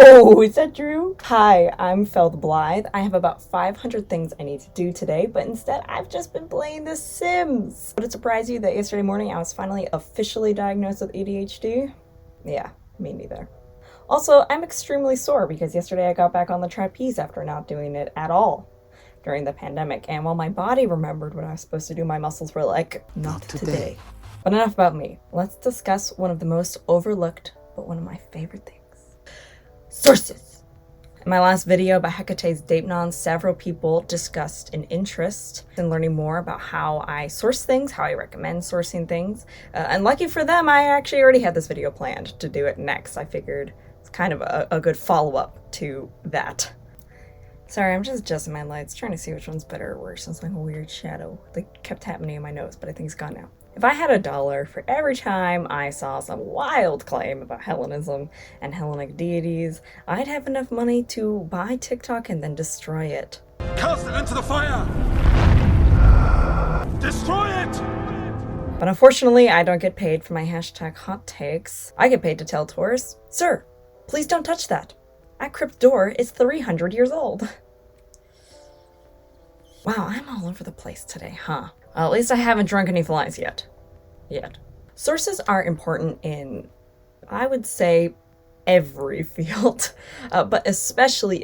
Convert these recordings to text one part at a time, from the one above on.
Oh, is that true? Hi, I'm Fel the Blythe. I have about 500 things I need to do today, but instead I've just been playing The Sims. Would it surprise you that yesterday morning I was finally officially diagnosed with ADHD? Yeah, me neither. Also, I'm extremely sore because yesterday I got back on the trapeze after not doing it at all during the pandemic, and while my body remembered what I was supposed to do, my muscles were like, not today. But enough about me. Let's discuss one of the most overlooked, but one of my favorite things. Sources! In my last video about Hecate's Daipnon, several people discussed an interest in learning more about how I source things, how I recommend sourcing things. And lucky for them, I actually already had this video planned to do it next. I figured it's kind of a good follow-up to that. Sorry, I'm just adjusting my lights, trying to see which one's better or worse. It's like a weird shadow. They kept happening in my nose, but I think it's gone now. If I had $1 for every time I saw some wild claim about Hellenism and Hellenic deities, I'd have enough money to buy TikTok and then destroy it. Cast it into the fire! Destroy it! But unfortunately, I don't get paid for my hashtag hot takes. I get paid to tell tourists, "Sir, please don't touch that. That crypt door is 300 years old." Wow, I'm all over the place today, huh? Well, at least I haven't drunk any flies yet. Sources are important in, I would say, every field, but especially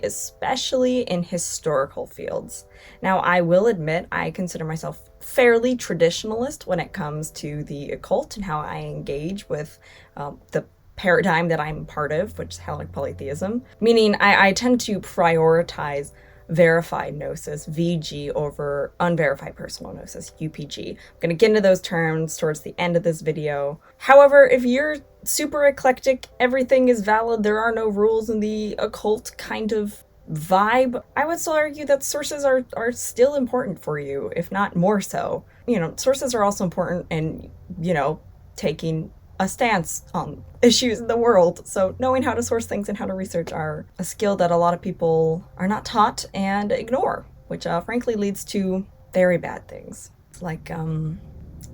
in historical fields. Now, I will admit I consider myself fairly traditionalist when it comes to the occult and how I engage with the paradigm that I'm part of, which is Hellenic polytheism, meaning I tend to prioritize verified gnosis, VG, over unverified personal gnosis, UPG. I'm going to get into those terms towards the end of this video. However, if you're super eclectic, everything is valid, there are no rules in the occult kind of vibe, I would still argue that sources are still important for you, if not more so. You know, sources are also important in, taking a stance on issues in the world. So knowing how to source things and how to research are a skill that a lot of people are not taught and ignore, which frankly leads to very bad things, like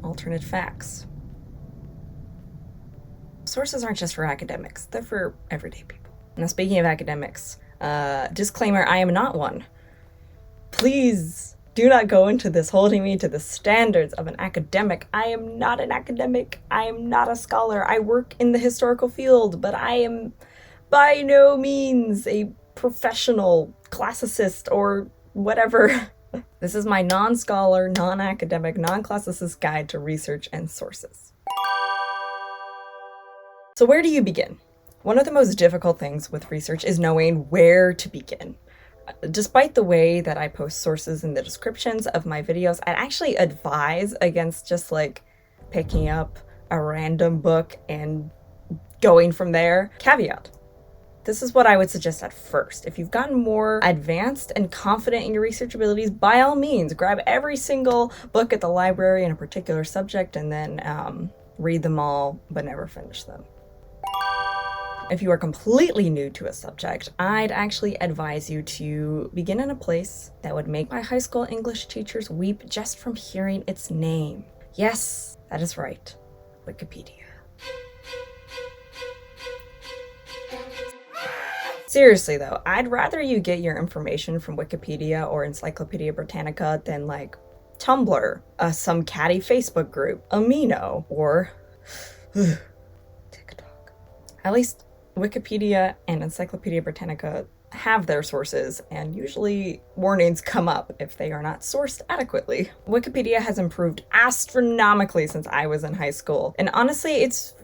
alternate facts. Sources aren't just for academics, they're for everyday people. Now, speaking of academics, disclaimer, I am not one. Please do not go into this holding me to the standards of an academic. I am not an academic. I am not a scholar. I work in the historical field, but I am by no means a professional classicist or whatever. This is my non-scholar, non-academic, non-classicist guide to research and sources. So where do you begin? One of the most difficult things with research is knowing where to begin. Despite the way that I post sources in the descriptions of my videos, I'd actually advise against just picking up a random book and going from there. Caveat: this is what I would suggest at first. If you've gotten more advanced and confident in your research abilities, by all means, grab every single book at the library in a particular subject and then read them all, but never finish them. If you are completely new to a subject, I'd actually advise you to begin in a place that would make my high school English teachers weep just from hearing its name. Yes, that is right, Wikipedia. Seriously though, I'd rather you get your information from Wikipedia or Encyclopedia Britannica than Tumblr, some catty Facebook group, Amino, or TikTok. At least Wikipedia and Encyclopedia Britannica have their sources, and usually warnings come up if they are not sourced adequately. Wikipedia has improved astronomically since I was in high school, and honestly, it's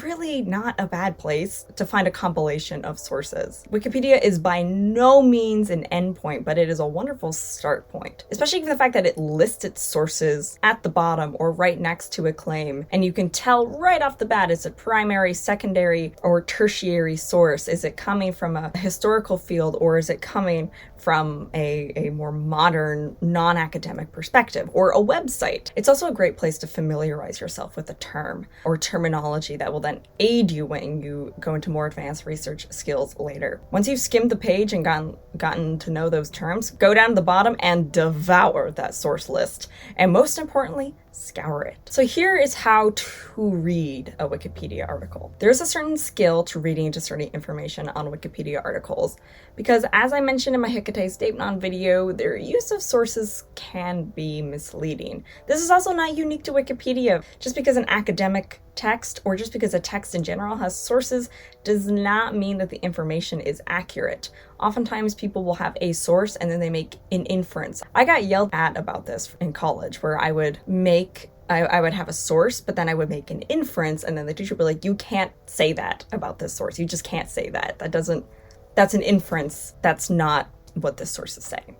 really not a bad place to find a compilation of sources. Wikipedia is by no means an endpoint, but it is a wonderful start point, especially for the fact that it lists its sources at the bottom or right next to a claim, and you can tell right off the bat, is it primary, secondary, or tertiary source? Is it coming from a historical field, or is it coming from a more modern, non-academic perspective, or a website? It's also a great place to familiarize yourself with a term or terminology that will then aid you when you go into more advanced research skills later. Once you've skimmed the page and gotten to know those terms, go down to the bottom and devour that source list. And most importantly, scour it. So here is how to read a Wikipedia article. There's a certain skill to reading and discerning information on Wikipedia articles because, as I mentioned in my Hecate's Daepnon video, their use of sources can be misleading. This is also not unique to Wikipedia. Just because an academic text or just because a text in general has sources does not mean that the information is accurate. Oftentimes people will have a source and then they make an inference. I got yelled at about this in college where I would have a source, but then I would make an inference and then the teacher would be like, you can't say that about this source. You just can't say that. That's an inference. That's not what this source is saying.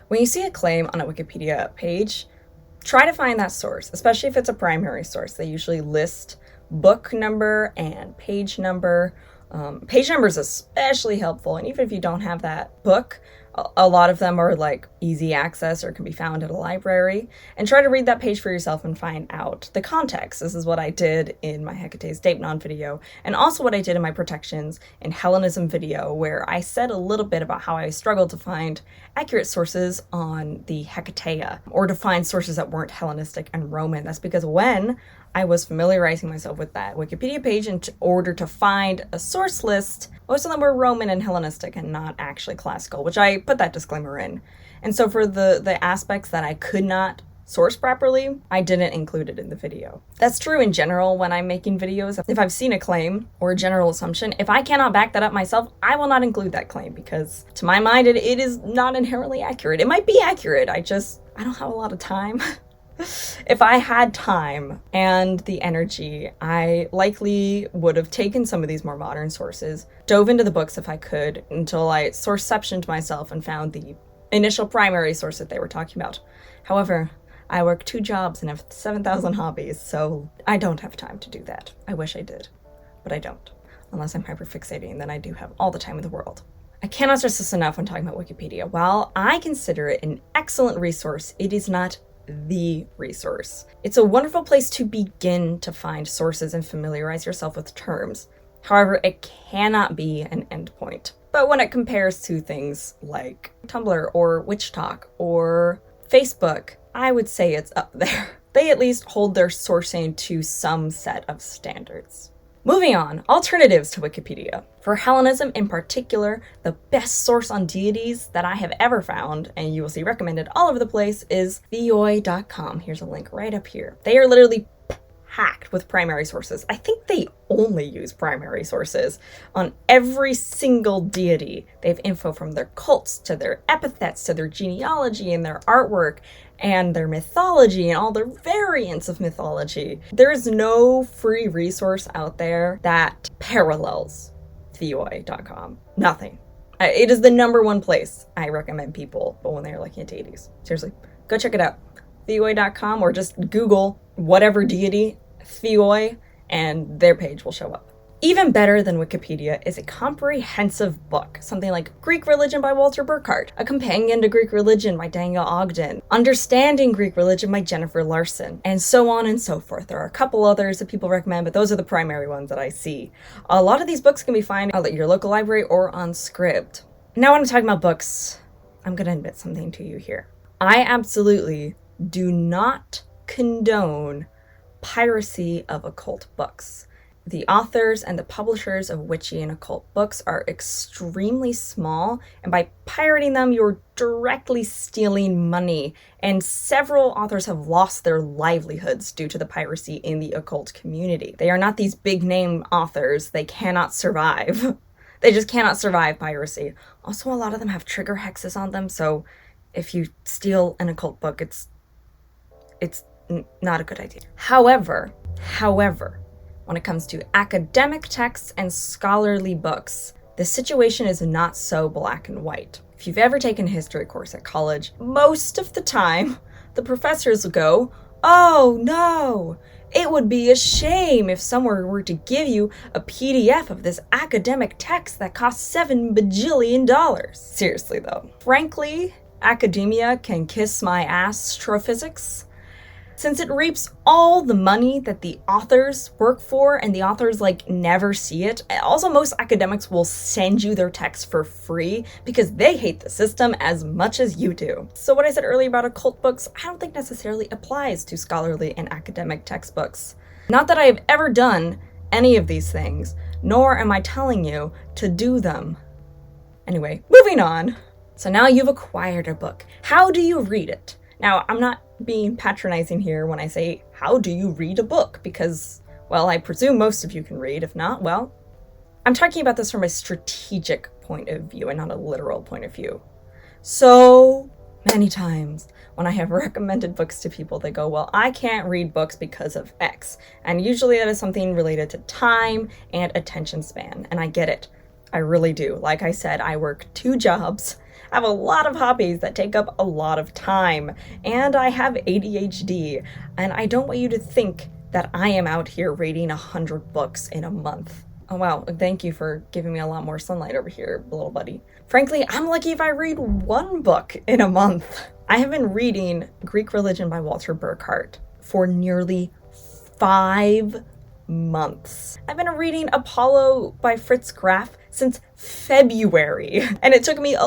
When you see a claim on a Wikipedia page, try to find that source, especially if it's a primary source. They usually list book number and page number. Page number is especially helpful, and even if you don't have that book, a lot of them are like easy access or can be found at a library. And try to read that page for yourself and find out the context. This is what I did in my Hecate's Daepnon video, and also what I did in my Protections in Hellenism video, where I said a little bit about how I struggled to find accurate sources on the Hecatea, or to find sources that weren't Hellenistic and Roman. That's because when I was familiarizing myself with that Wikipedia page in order to find a source list, most of them were Roman and Hellenistic and not actually classical, which I put that disclaimer in. And so for the aspects that I could not source properly, I didn't include it in the video. That's true in general when I'm making videos. If I've seen a claim or a general assumption, if I cannot back that up myself, I will not include that claim because to my mind, it is not inherently accurate. It might be accurate, I don't have a lot of time. If I had time and the energy, I likely would have taken some of these more modern sources, dove into the books if I could, until I sourceceptioned myself and found the initial primary source that they were talking about. However, I work 2 jobs and have 7,000 hobbies, so I don't have time to do that. I wish I did, but I don't. Unless I'm hyperfixating, then I do have all the time in the world. I cannot stress this enough when talking about Wikipedia. While I consider it an excellent resource, it is not the resource. It's a wonderful place to begin to find sources and familiarize yourself with terms. However, it cannot be an endpoint. But when it compares to things like Tumblr or Witch Talk or Facebook, I would say it's up there. They at least hold their sourcing to some set of standards. Moving on, alternatives to Wikipedia. For Hellenism in particular, the best source on deities that I have ever found, and you will see recommended all over the place, is theoi.com. Here's a link right up here. They are literally packed with primary sources. I think they only use primary sources on every single deity. They have info from their cults to their epithets to their genealogy and their artwork and their mythology and all their variants of mythology. There is no free resource out there that parallels theoi.com. Nothing. It is the #1 place I recommend people when they're looking at deities. Seriously, go check it out. Theoi.com, or just Google whatever deity, Theoi, and their page will show up. Even better than Wikipedia is a comprehensive book, something like Greek Religion by Walter Burkert, A Companion to Greek Religion by Daniel Ogden, Understanding Greek Religion by Jennifer Larson, and so on and so forth. There are a couple others that people recommend, but those are the primary ones that I see. A lot of these books can be found at your local library or on Scribd. Now when I'm talking about books, I'm going to admit something to you here. I absolutely do not condone piracy of occult books. The authors and the publishers of witchy and occult books are extremely small, and by pirating them, you're directly stealing money, and several authors have lost their livelihoods due to the piracy in the occult community. They are not these big name authors. They cannot survive. They just cannot survive piracy. Also, a lot of them have trigger hexes on them, so if you steal an occult book, it's not a good idea. However, when it comes to academic texts and scholarly books, the situation is not so black and white. If you've ever taken a history course at college, most of the time, the professors will go, "Oh no, it would be a shame if someone were to give you a PDF of this academic text that costs $7 bajillion. Seriously though. Frankly, academia can kiss my ass, astrophysics. since it reaps all the money that the authors work for and the authors like never see it. Also, most academics will send you their texts for free because they hate the system as much as you do. So what I said earlier about occult books, I don't think necessarily applies to scholarly and academic textbooks. Not that I have ever done any of these things, nor am I telling you to do them. Anyway, moving on. So now you've acquired a book. How do you read it? Now, I'm not being patronizing here when I say, how do you read a book? Because, well, I presume most of you can read. If not, well, I'm talking about this from a strategic point of view and not a literal point of view. So many times when I have recommended books to people, they go, well, I can't read books because of X. And usually that is something related to time and attention span. And I get it. I really do. Like I said, I work 2 jobs. I have a lot of hobbies that take up a lot of time, and I have ADHD, and I don't want you to think that I am out here reading 100 books in a month. Oh wow, thank you for giving me a lot more sunlight over here, little buddy. Frankly, I'm lucky if I read 1 book in a month. I have been reading Greek Religion by Walter Burkert for nearly 5 months. I've been reading Apollo by Fritz Graf since February, and it took me over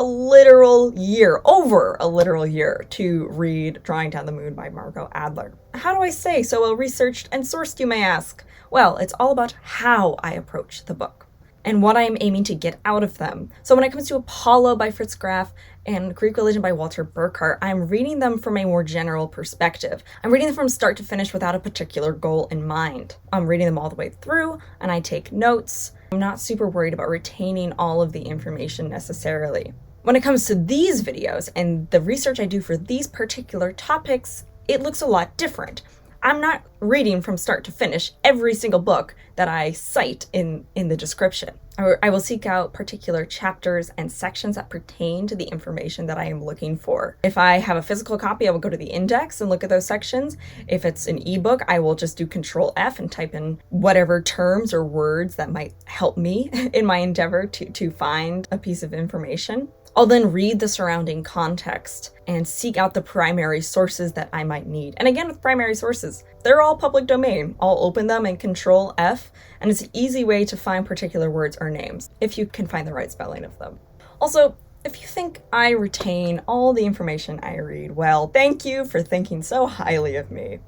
a literal year, to read Drawing Down the Moon by Margot Adler. How do I say so well researched and sourced, you may ask? Well, it's all about how I approach the book and what I am aiming to get out of them. So when it comes to Apollo by Fritz Graf and Greek Religion by Walter Burkert, I'm reading them from a more general perspective. I'm reading them from start to finish without a particular goal in mind. I'm reading them all the way through, and I take notes. I'm not super worried about retaining all of the information necessarily. When it comes to these videos and the research I do for these particular topics, it looks a lot different. I'm not reading from start to finish every single book that I cite in the description. I will seek out particular chapters and sections that pertain to the information that I am looking for. If I have a physical copy, I will go to the index and look at those sections. If it's an ebook, I will just do Control F and type in whatever terms or words that might help me in my endeavor to find a piece of information. I'll then read the surrounding context and seek out the primary sources that I might need. And again, with primary sources, they're all public domain. I'll open them and Control F, and it's an easy way to find particular words or names, if you can find the right spelling of them. Also, if you think I retain all the information I read, well, thank you for thinking so highly of me.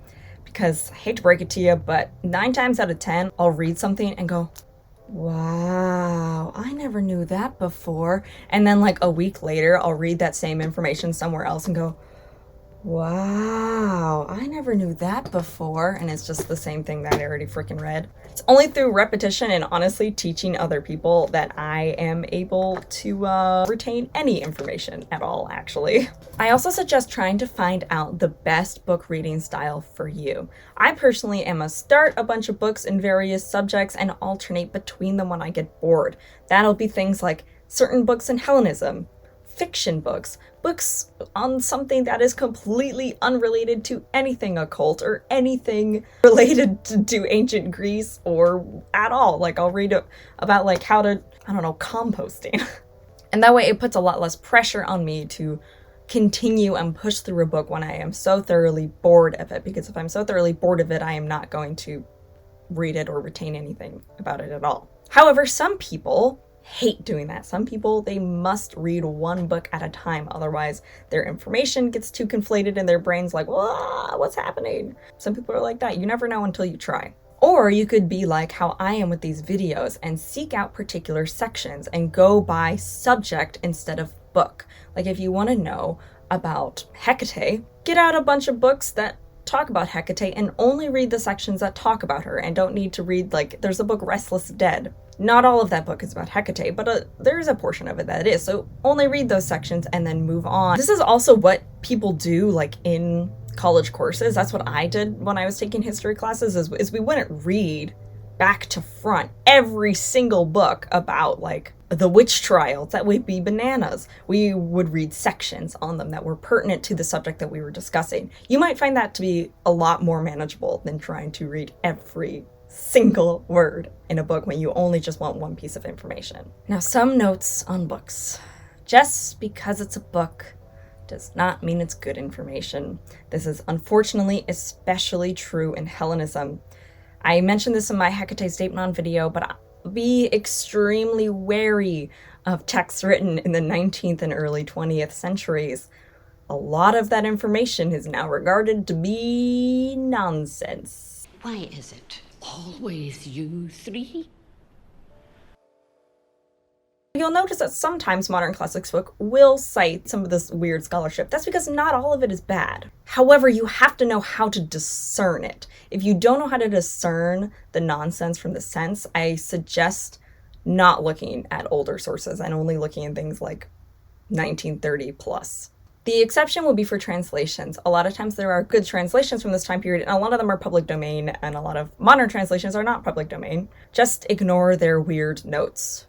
Because I hate to break it to you, but 9 times out of 10, I'll read something and go, wow, I never knew that before. And then like a week later, I'll read that same information somewhere else and go, wow, I never knew that before. And it's just the same thing that I already freaking read. It's only through repetition and honestly teaching other people that I am able to retain any information at all, actually. I also suggest trying to find out the best book reading style for you. I personally am a start a bunch of books in various subjects and alternate between them when I get bored. That'll be things like certain books in Hellenism, fiction books, books on something that is completely unrelated to anything occult or anything related to ancient Greece or at all. Like I'll read about like how to, composting. And that way it puts a lot less pressure on me to continue and push through a book when I am so thoroughly bored of it. Because if I'm so thoroughly bored of it, I am not going to read it or retain anything about it at all. However, some people hate doing that. Some people, they must read 1 book at a time. Otherwise, their information gets too conflated in their brains like, what's happening? Some people are like that. You never know until you try. Or you could be like how I am with these videos and seek out particular sections and go by subject instead of book. Like if you want to know about Hecate, get out a bunch of books that talk about Hecate and only read the sections that talk about her and don't need to read, like, there's a book Restless Dead. Not all of that book is about Hecate, but there's a portion of it that is, so only read those sections and then move on. This is also what people do, like, in college courses. That's what I did when I was taking history classes, is we wouldn't read back to front every single book about, like, the witch trials. That would be bananas. We would read sections on them that were pertinent to the subject that we were discussing. You might find that to be a lot more manageable than trying to read every single word in a book when you only just want one piece of information. Now, some notes on books. Just because it's a book does not mean it's good information. This is unfortunately especially true in Hellenism. I mentioned this in my Hecate Statement video, but be extremely wary of texts written in the 19th and early 20th centuries. A lot of that information is now regarded to be nonsense. Why is it always you three? You'll notice that sometimes modern classics book will cite some of this weird scholarship. That's because not all of it is bad. However, you have to know how to discern it. If you don't know how to discern the nonsense from the sense, I suggest not looking at older sources and only looking at things like 1930 plus. The exception would be for translations. A lot of times there are good translations from this time period, and a lot of them are public domain, and a lot of modern translations are not public domain. Just ignore their weird notes.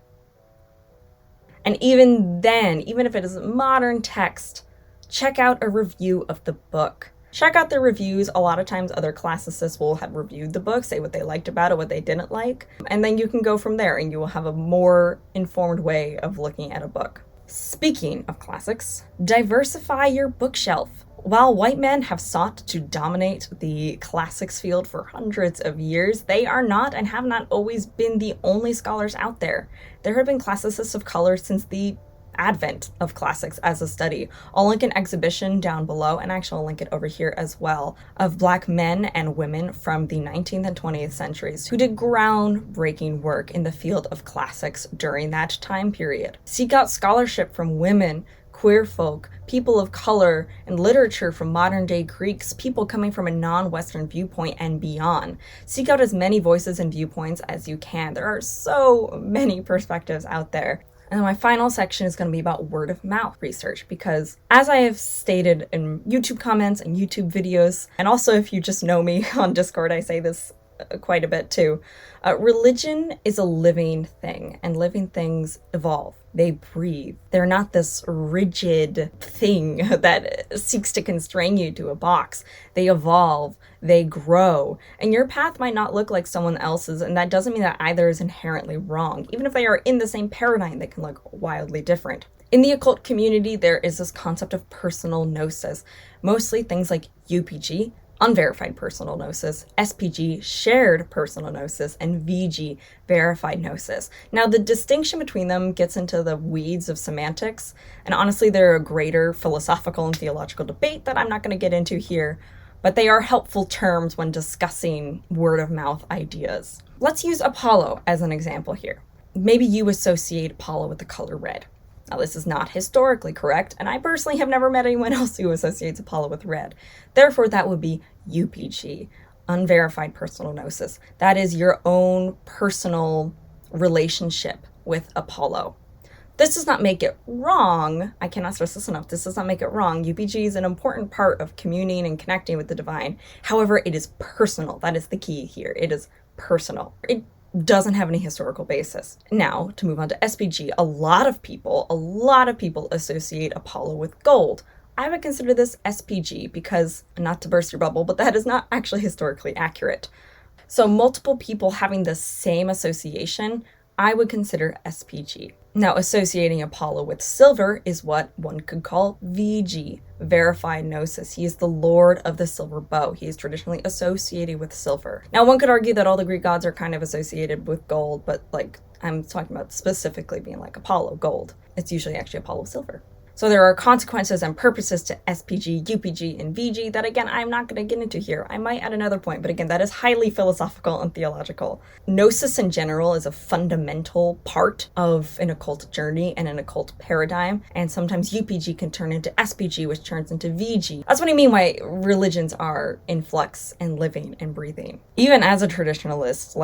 And even then, even if it is modern text, check out a review of the book. Check out the reviews. A lot of times other classicists will have reviewed the book, say what they liked about it, what they didn't like, and then you can go from there and you will have a more informed way of looking at a book. Speaking of classics, diversify your bookshelf. While white men have sought to dominate the classics field for hundreds of years, they are not and have not always been the only scholars out there. There have been classicists of color since the advent of classics as a study. I'll link an exhibition down below, and actually I'll link it over here as well, of Black men and women from the 19th and 20th centuries who did groundbreaking work in the field of classics during that time period. Seek out scholarship from women, queer folk, people of color, and literature from modern-day Greeks, people coming from a non-Western viewpoint and beyond. Seek out as many voices and viewpoints as you can. There are so many perspectives out there. And my final section is going to be about word of mouth research, because as I have stated in YouTube comments and YouTube videos, and also if you just know me on Discord, I say this quite a bit too, religion is a living thing, and living things evolve. They breathe. They're not this rigid thing that seeks to constrain you to a box. They evolve, they grow, and your path might not look like someone else's, and that doesn't mean that either is inherently wrong. Even if they are in the same paradigm, they can look wildly different. In the occult community, there is this concept of personal gnosis, mostly things like UPG, unverified personal gnosis, SPG, shared personal gnosis, and VG, verified gnosis. Now, the distinction between them gets into the weeds of semantics, and honestly, they're a greater philosophical and theological debate that I'm not going to get into here, but they are helpful terms when discussing word-of-mouth ideas. Let's use Apollo as an example here. Maybe you associate Apollo with the color red. Now, this is not historically correct, and I personally have never met anyone else who associates Apollo with red. Therefore, that would be UPG, unverified personal gnosis. That is your own personal relationship with Apollo. This does not make it wrong. I cannot stress this enough. This does not make it wrong. UPG is an important part of communing and connecting with the divine. However, it is personal. That is the key here. It is personal. It doesn't have any historical basis. Now, to move on to SPG, a lot of people associate Apollo with gold. I would consider this SPG because, not to burst your bubble, but that is not actually historically accurate. So multiple people having the same association, I would consider SPG. Now, associating Apollo with silver is what one could call VG, verified gnosis. He is the lord of the silver bow. He is traditionally associated with silver. Now, one could argue that all the Greek gods are kind of associated with gold, but I'm talking about specifically being like Apollo, gold. It's usually actually Apollo, silver. So there are consequences and purposes to SPG, UPG, and VG that, again, I'm not going to get into here. I might at another point, but again, that is highly philosophical and theological. Gnosis in general is a fundamental part of an occult journey and an occult paradigm, and sometimes UPG can turn into SPG, which turns into VG. That's what I mean why religions are in flux and living and breathing. Even as a traditionalist,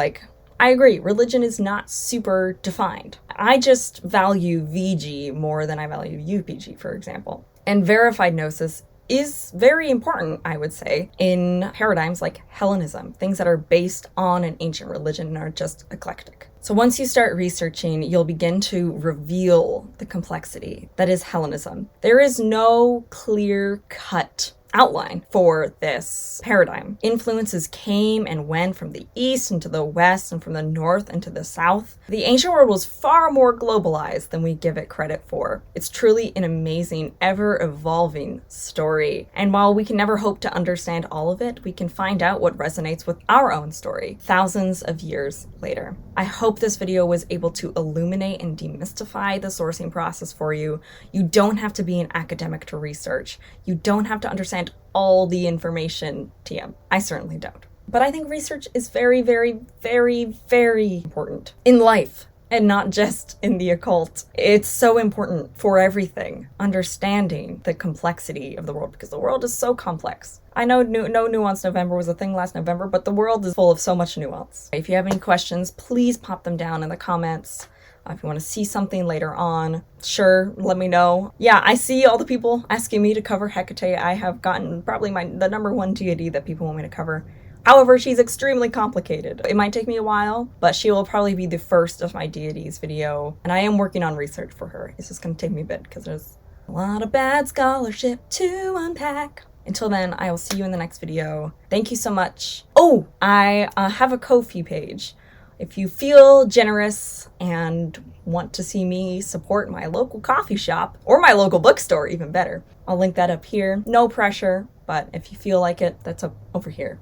I agree, religion is not super defined. I just value VG more than I value UPG, for example. And verified gnosis is very important, I would say, in paradigms like Hellenism, things that are based on an ancient religion and are just eclectic. So once you start researching, you'll begin to reveal the complexity that is Hellenism. There is no clear-cut outline for this paradigm. Influences came and went from the east into the west and from the north into the south. The ancient world was far more globalized than we give it credit for. It's truly an amazing, ever-evolving story. And while we can never hope to understand all of it, we can find out what resonates with our own story thousands of years later. I hope this video was able to illuminate and demystify the sourcing process for you. You don't have to be an academic to research. You don't have to understand all the information, TM. I certainly don't. But I think research is very, very, very, very important in life and not just in the occult. It's so important for everything, understanding the complexity of the world, because the world is so complex. I know no Nuance November was a thing last November, but the world is full of so much nuance. If you have any questions, please pop them down in the comments. If you want to see something later on, sure, let me know. Yeah, I see all the people asking me to cover Hecate. I have gotten probably the number one deity that people want me to cover. However, she's extremely complicated. It might take me a while, but she will probably be the first of my deities video. And I am working on research for her. It's just going to take me a bit because there's a lot of bad scholarship to unpack. Until then, I will see you in the next video. Thank you so much. Oh, I have a Ko-fi page. If you feel generous and want to see me support my local coffee shop, or my local bookstore, even better, I'll link that up here. No pressure, but if you feel like it, that's up over here.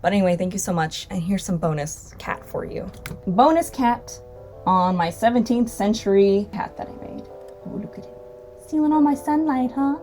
But anyway, thank you so much, and here's some bonus cat for you. Bonus cat on my 17th century hat that I made. Oh, look at it. Stealing all my sunlight, huh?